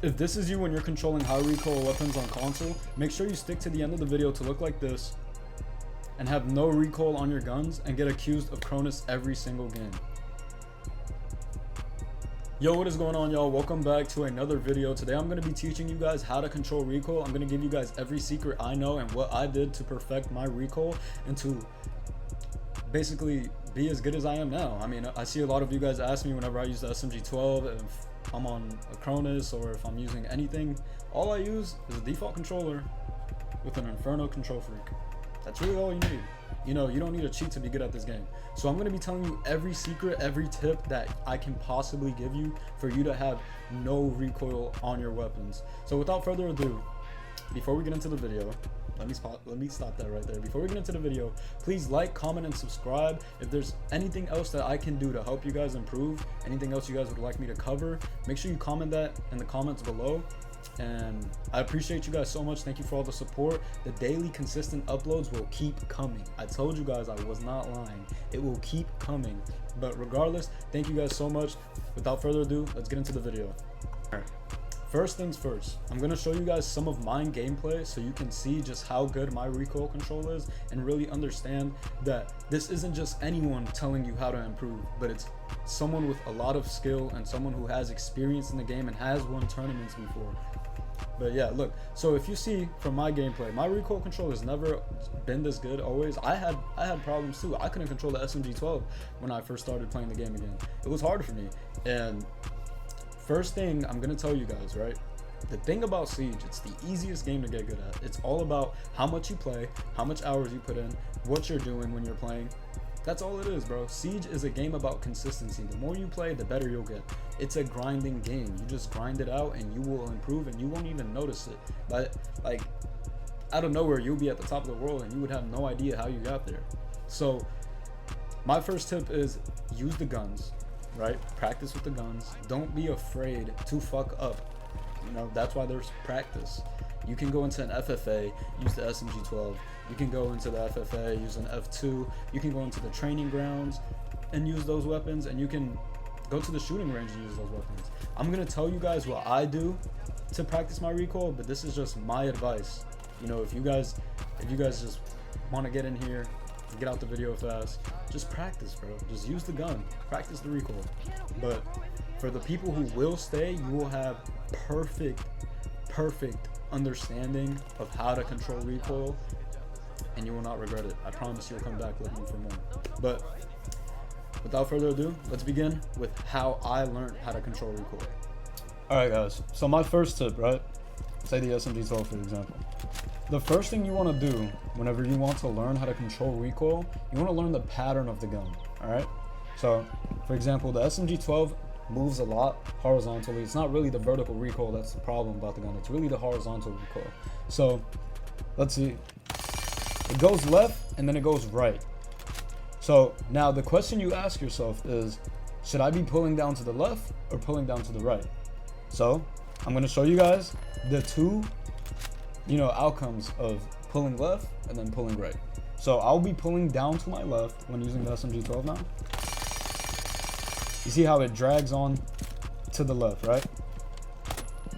If this is you when you're controlling high recoil weapons on console, make sure you stick to the end of the video to look like this and have no recoil on your guns and get accused of Cronus every single game. Yo, what is going on, y'all? Welcome back to another video. Today I'm going to be teaching you guys how to control recoil. I'm going to give you guys every secret I know and what I did to perfect my recoil and to basically be as good as I am now. I mean, I see a lot of you guys ask me whenever I use the SMG12 if I'm on a Cronus or if I'm using anything. All I use is a default controller with an Inferno control freak. That's really all you need. You know, you don't need a cheat to be good at this game. So I'm going to be telling you every secret, every tip that I can possibly give you for you to have no recoil on your weapons. So without further ado, before we get into the video, let me stop that right there. Before we get into the video, please like, comment, and subscribe. If there's anything else that I can do to help you guys improve, anything else you guys would like me to cover, make sure you comment that in the comments below. And I appreciate you guys so much. Thank you for all the support. The daily consistent uploads will keep coming. I told you guys I was not lying. It will keep coming. But regardless, thank you guys so much. Without further ado, let's get into the video. All right. First things first, I'm going to show you guys some of my gameplay so you can see just how good my recoil control is and really understand that this isn't just anyone telling you how to improve, but it's someone with a lot of skill and someone who has experience in the game and has won tournaments before. But yeah, look, so if you see from my gameplay, my recoil control has never been this good always. I had problems too. I couldn't control the SMG12 when I first started playing the game again. It was hard for me. And first thing I'm gonna tell you guys, right? The thing about Siege, it's the easiest game to get good at. It's all about how much you play, how much hours you put in, what you're doing when you're playing. That's all it is, bro. Siege is a game about consistency. The more you play, the better you'll get. It's a grinding game. You just grind it out and you will improve and you won't even notice it. But like out of nowhere, you'll be at the top of the world and you would have no idea how you got there. So my first tip is use the guns. Right? Practice with the guns. Don't be afraid to fuck up. You know, that's why there's practice. You can go into an FFA, use the SMG12. You can go into the FFA, use an F2. You can go into the training grounds and use those weapons, and you can go to the shooting range and use those weapons. I'm gonna tell you guys what I do to practice my recoil, but this is just my advice. You know, if you guys just want to get in here, get out the video fast, just practice, bro. Just use the gun, practice the recoil. But for the people who will stay, you will have perfect understanding of how to control recoil and you will not regret it. I promise you'll come back looking for more. But without further ado, let's begin with how I learned how to control recoil. Alright guys, so my first tip, right? Say the SMG12 for example. The first thing you want to do whenever you want to learn how to control recoil, you want to learn the pattern of the gun, alright? So, for example, the SMG12 moves a lot horizontally. It's not really the vertical recoil that's the problem about the gun. It's really the horizontal recoil. So, let's see. It goes left and then it goes right. So, now the question you ask yourself is, should I be pulling down to the left or pulling down to the right? So, I'm going to show you guys the two outcomes of pulling left and then pulling right. So I'll be pulling down to my left when using the SMG12 now. You see how it drags on to the left, right?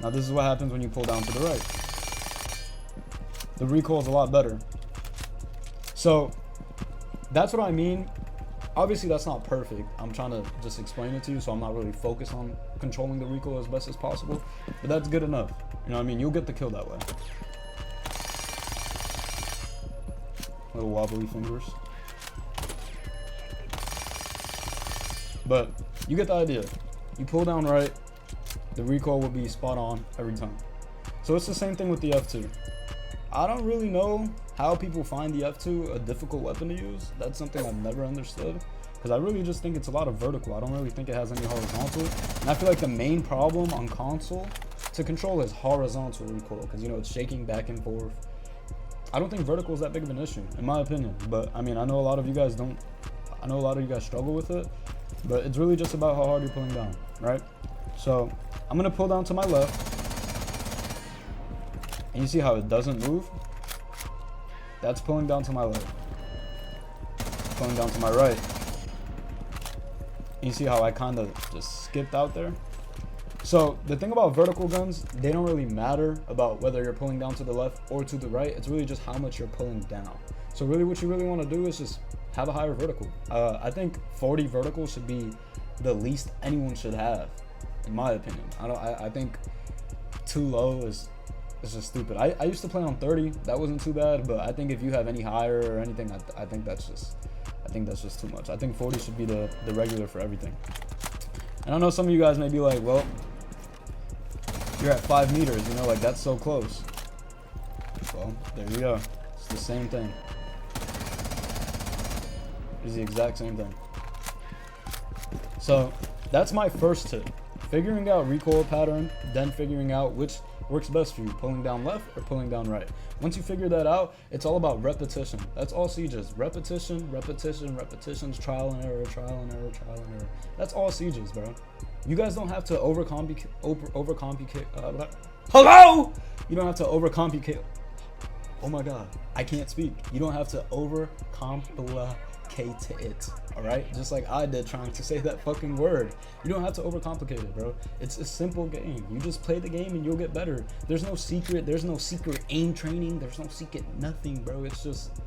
Now this is what happens when you pull down to the right. The recoil is a lot better. So that's what I mean. Obviously that's not perfect. I'm trying to just explain it to you, so I'm not really focused on controlling the recoil as best as possible, but that's good enough. You know what I mean? You'll get the kill that way. Little wobbly fingers. But you get the idea. You pull down right, the recoil will be spot on every time. So it's the same thing with the F2. I don't really know how people find the F2 a difficult weapon to use. That's something I've never understood, because I really just think it's a lot of vertical. I don't really think it has any horizontal. And I feel like the main problem on console to control is horizontal recoil, because you know it's shaking back and forth. I don't think vertical is that big of an issue, in my opinion. But I mean, I know a lot of you guys don't. I know a lot of you guys struggle with it, but it's really just about how hard you're pulling down, right? So I'm gonna pull down to my left, and you see how it doesn't move? That's pulling down to my left. Pulling down to my right. And you see how I kind of just skipped out there? So the thing about vertical guns, they don't really matter about whether you're pulling down to the left or to the right. It's really just how much you're pulling down. So really what you really want to do is just have a higher vertical. I think 40 vertical should be the least anyone should have, in my opinion. I think too low is just stupid. I used to play on 30. That wasn't too bad, but I think if you have any higher or anything, I think that's just too much. I think 40 should be the regular for everything. And I know some of you guys may be like, well, you're at 5 meters, you know, like that's so close. Well, there you go. It's the same thing. It's the exact same thing. So that's my first tip. Figuring out recoil pattern, then figuring out which works best for you, pulling down left or pulling down right. Once you figure that out, it's all about repetition. That's all sieges. Repetition, repetition, repetitions, trial and error, trial and error, trial and error. That's all sieges, bro. You guys don't have to overcomplicate. Hello? You don't have to overcomplicate. Oh my God, I can't speak. You don't have to overcomplicate it, all right? Just like I did trying to say that fucking word. You don't have to overcomplicate it, bro. It's a simple game. You just play the game and you'll get better. There's no secret aim training. There's no secret nothing, bro. It's just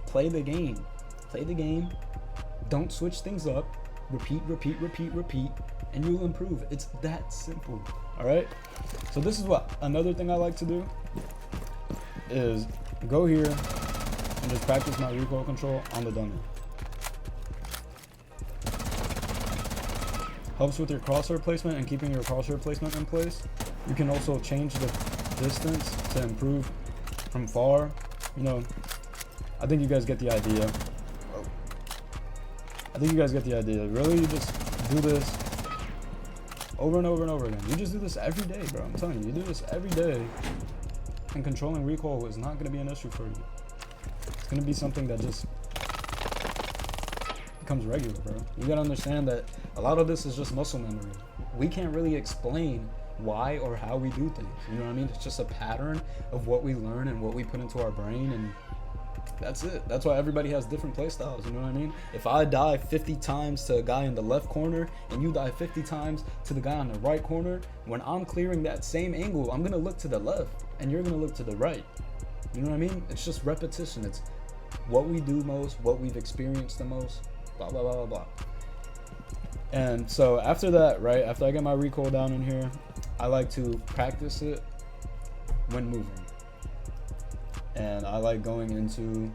play the game. Play the game. Don't switch things up. Repeat, repeat, repeat, repeat, and you'll improve. It's that simple, all right? So this is what another thing I like to do is go here and just practice my recoil control on the dummy. Helps with your crosshair placement and keeping your crosshair placement in place. You can also change the distance to improve from far. You know, I think you guys get the idea. Really, you just do this over and over and over again. You just do this every day, bro. I'm telling you, you do this every day, and controlling recoil is not going to be an issue for you. It's going to be something that just becomes regular, bro. You got to understand that a lot of this is just muscle memory. We can't really explain why or how we do things. You know what I mean? It's just a pattern of what we learn and what we put into our brain, and that's it. That's why everybody has different play styles. You know what I mean? If I dive 50 times to a guy in the left corner and you dive 50 times to the guy on the right corner, when I'm clearing that same angle, I'm going to look to the left and you're going to look to the right. You know what I mean? It's just repetition. It's what we do most, what we've experienced the most, blah, blah, blah, blah, blah. And so after that, right, after I get my recoil down in here, I like to practice it when moving. And I like going into,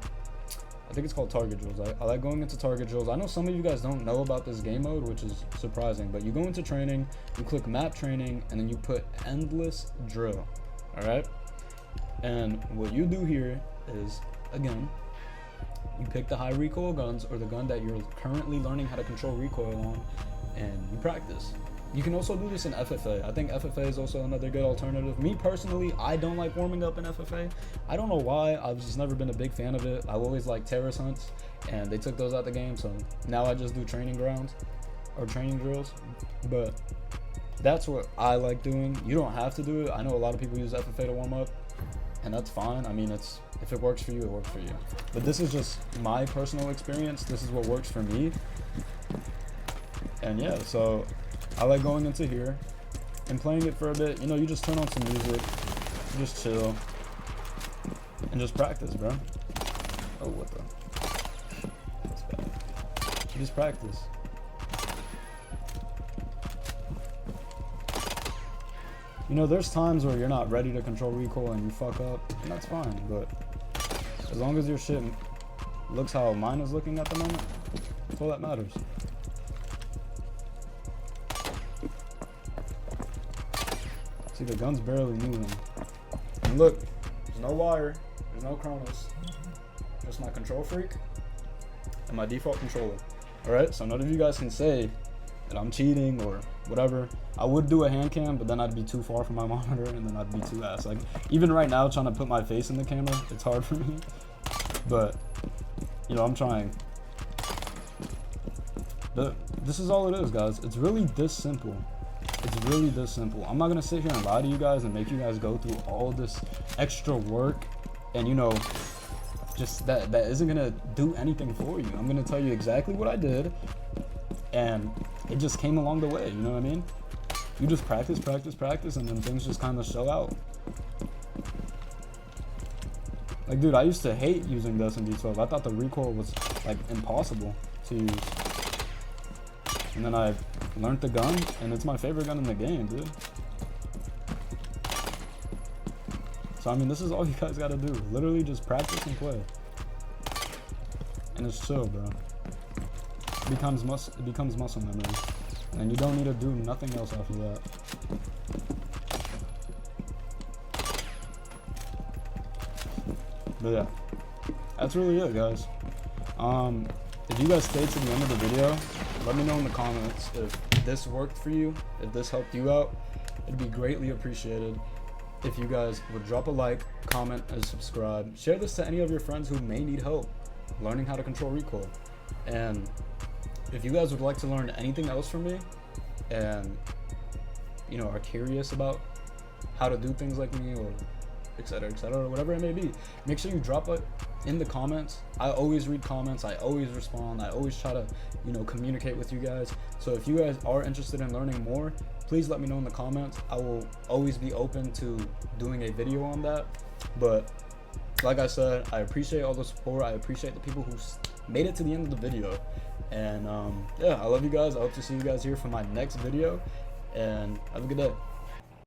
I think it's called target drills. I like going into target drills. I know some of you guys don't know about this game mode, which is surprising, but you go into training, you click map training, and then you put endless drill, all right? And what you do here is, again, you pick the high recoil guns or the gun that you're currently learning how to control recoil on, and you practice. You can also do this in FFA. I think FFA is also another good alternative. Me personally, I don't like warming up in FFA. I don't know why. I've just never been a big fan of it. I've always liked terrace hunts, and they took those out the game, so now I just do training grounds or training drills. But that's what I like doing. You don't have to do it. I know a lot of people use FFA to warm up, and that's fine. I mean, if it works for you, it works for you. But this is just my personal experience. This is what works for me. And yeah, so I like going into here and playing it for a bit. You know, you just turn on some music, you just chill, and just practice, bro. Oh, what the? That's bad. You just practice. You know, there's times where you're not ready to control recoil and you fuck up, and that's fine. But as long as your shit looks how mine is looking at the moment, that's all that matters. See, the gun's barely moving. And look, there's no wire, there's no chronos. Just my control freak and my default controller. Alright, so none of you guys can say that I'm cheating or whatever. I would do a hand cam, but then I'd be too far from my monitor and then I'd be too ass. Like, even right now, trying to put my face in the camera, it's hard for me. But, you know, I'm trying. This is all it is, guys. It's really this simple. It's really this simple. I'm not gonna sit here and lie to you guys and make you guys go through all this extra work and, you know, just that isn't gonna do anything for you. I'm gonna tell you exactly what I did, and it just came along the way, you know what I mean? You just practice, and then things just kind of show out. Like, dude, I used to hate using the SMG-12. I thought the recoil was, like, impossible to use. And then I learned the gun, and it's my favorite gun in the game, dude. So, I mean, this is all you guys gotta do. Literally just practice and play. And it's chill, bro. It becomes muscle memory. And you don't need to do nothing else after that. But yeah, that's really it, guys. If you guys stayed to the end of the video, let me know in the comments if this worked for you, if this helped you out. It'd be greatly appreciated if you guys would drop a like, comment, and subscribe. Share this to any of your friends who may need help learning how to control recoil. And if you guys would like to learn anything else from me and, you know, are curious about how to do things like me, or etc., or whatever it may be, make sure you drop it in the comments. I always read comments, I always respond, I always try to, you know, communicate with you guys. So if you guys are interested in learning more, please let me know in the comments. I will always be open to doing a video on that. But like I said, I appreciate all the support. I appreciate the people who made it to the end of the video. And yeah, I love you guys. I hope to see you guys here for my next video, and have a good day.